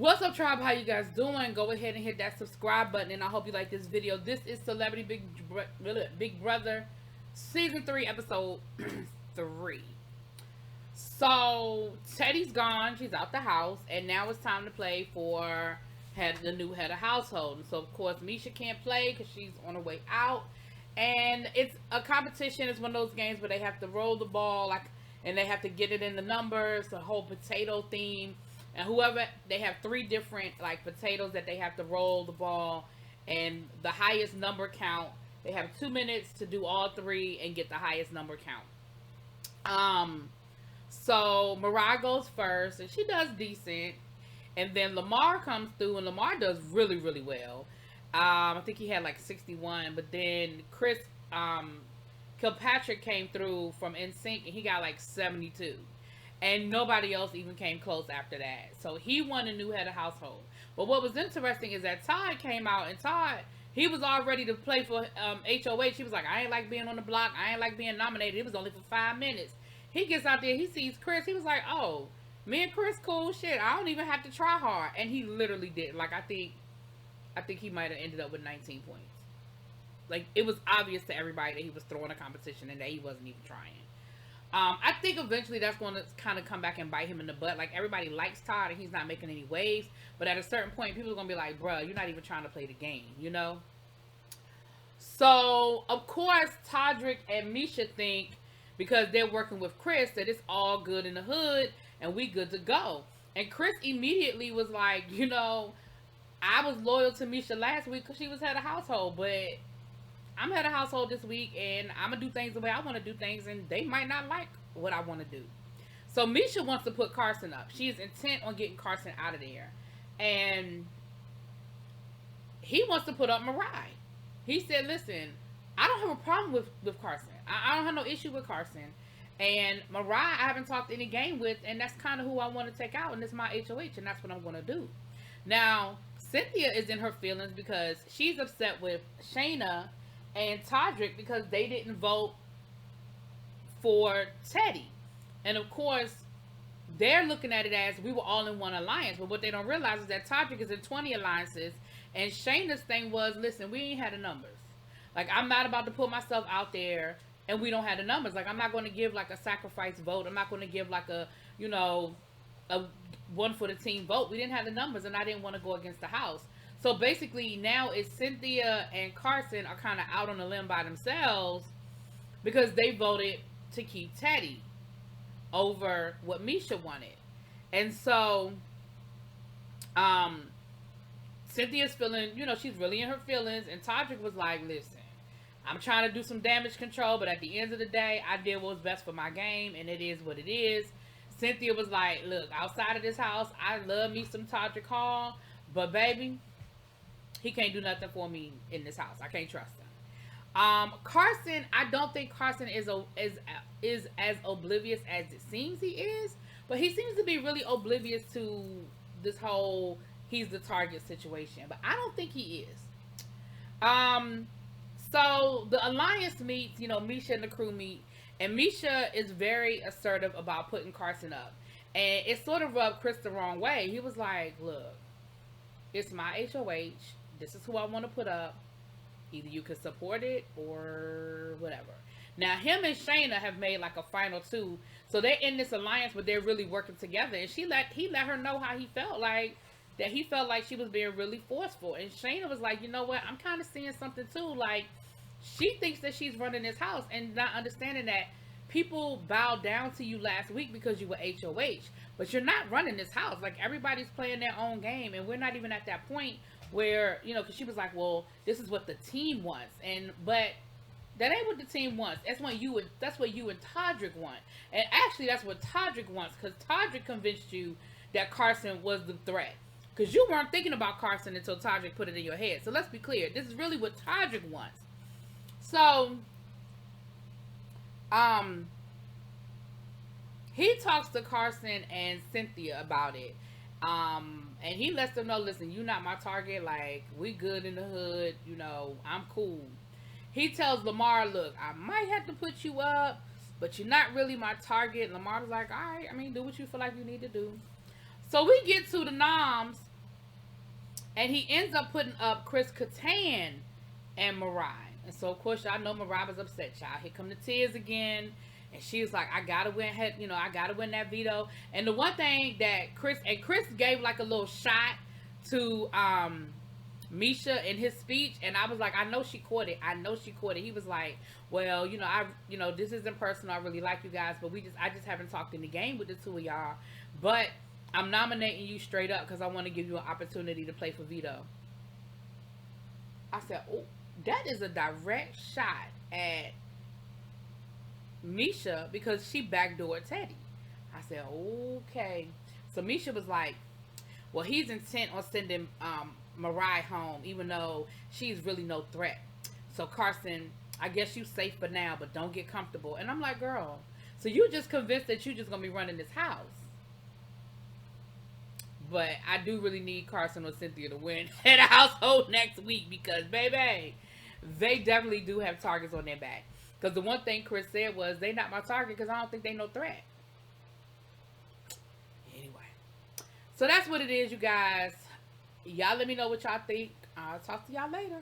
What's up, tribe? How you guys doing? Go ahead and hit that subscribe button, and I hope you like this video. This is Celebrity Big Brother Season 3, Episode 3. So, Teddy's gone. She's out the house, and now it's time to play for the new head of household. And so, of course, Misha can't play because she's on her way out. And it's a competition. It's one of those games where they have to roll the ball, and they have to get it in the numbers, the whole potato theme. And whoever, they have 3 different potatoes that they have to roll the ball, and the highest number count. They have 2 minutes to do all 3 and get the highest number count. So Mariah goes first, and she does decent, and then Lamar comes through, and Lamar does really, really well. I think he had 61, but then Kilpatrick came through from NSYNC, and he got 72. And nobody else even came close after that. So he won a new head of household. But what was interesting is that Todd came out, and Todd, he was all ready to play for HOH. He was like, I ain't like being on the block. I ain't like being nominated. It was only for 5 minutes. He gets out there, he sees Chris. He was like, oh, me and Chris cool, shit. I don't even have to try hard. And he literally did. I think he might have ended up with 19 points. It was obvious to everybody that he was throwing a competition and that he wasn't even trying. I think eventually that's going to kind of come back and bite him in the butt. Everybody likes Todd and he's not making any waves. But at a certain point, people are going to be like, bruh, you're not even trying to play the game, you know? So, of course, Todrick and Misha think, because they're working with Chris, that it's all good in the hood and we good to go. And Chris immediately was like, I was loyal to Misha last week because she was head of household, but I'm head of household this week, and I'm going to do things the way I want to do things, and they might not like what I want to do. So Misha wants to put Carson up. She is intent on getting Carson out of there. And he wants to put up Mariah. He said, listen, I don't have a problem with Carson. I don't have no issue with Carson. And Mariah, I haven't talked any game with, and that's kind of who I want to take out, and it's my HOH, and that's what I'm going to do. Now, Cynthia is in her feelings because she's upset with Shayna and Todrick because they didn't vote for Teddy. And of course, they're looking at it as we were all in one alliance. But what they don't realize is that Todrick is in 20 alliances. And Shayna's thing was, listen, we ain't had the numbers. I'm not about to put myself out there and we don't have the numbers. I'm not going to give a sacrifice vote. I'm not going to give a one for the team vote. We didn't have the numbers and I didn't want to go against the house. So basically now it's Cynthia and Carson are kind of out on a limb by themselves because they voted to keep Teddy over what Misha wanted. And so Cynthia's feeling, she's really in her feelings, and Todrick was like, listen, I'm trying to do some damage control, but at the end of the day, I did what was best for my game, and it is what it is. Cynthia was like, look, outside of this house, I love me some Todrick Hall, but baby, he can't do nothing for me in this house. I can't trust him. Carson, I don't think Carson is as oblivious as it seems he is, but he seems to be really oblivious to this whole he's the target situation. But I don't think he is. So the alliance meets, Misha and the crew meet, and Misha is very assertive about putting Carson up, and it sort of rubbed Chris the wrong way. He was like, look, it's my HOH. This is who I want to put up. Either you can support it or whatever. Now, him and Shayna have made a final 2. So they're in this alliance, but they're really working together. And he let her know how he felt that he felt like she was being really forceful. And Shayna was like, you know what? I'm kind of seeing something too. She thinks that she's running this house and not understanding that people bowed down to you last week because you were HOH. But you're not running this house. Everybody's playing their own game. And we're not even at that point where, because she was like, well, this is what the team wants. But that ain't what the team wants. That's what you and Todrick want. And actually, that's what Todrick wants, because Todrick convinced you that Carson was the threat. Because you weren't thinking about Carson until Todrick put it in your head. So let's be clear. This is really what Todrick wants. So, he talks to Carson and Cynthia about it. And he lets them know, listen, you not my target. We good in the hood. I'm cool. He tells Lamar, look, I might have to put you up, but you're not really my target. Lamar was like, all right, do what you feel like you need to do. So we get to the noms, And he ends up putting up Chris Kattan and Mariah. And so, of course, y'all know Mariah was upset, y'all. Here come the tears again. And she was like, I gotta win, I gotta win that veto. And the one thing that Chris gave like a little shot to Misha in his speech, and I was like, I know she caught it. He was like, well, this isn't personal. I really like you guys, but I just haven't talked in the game with the two of y'all. But I'm nominating you straight up because I want to give you an opportunity to play for veto. I said, oh, that is a direct shot at Misha because she backdoored Teddy. I said, okay. So Misha was like, well, he's intent on sending Mariah home, even though she's really no threat. So Carson, I guess you safe for now, but don't get comfortable. And I'm like, girl, so you just convinced that you just gonna be running this house. But I do really need Carson or Cynthia to win at a household next week because, baby, they definitely do have targets on their back. Because the one thing Chris said was, they not my target because I don't think they no threat. Anyway. So that's what it is, you guys. Y'all let me know what y'all think. I'll talk to y'all later.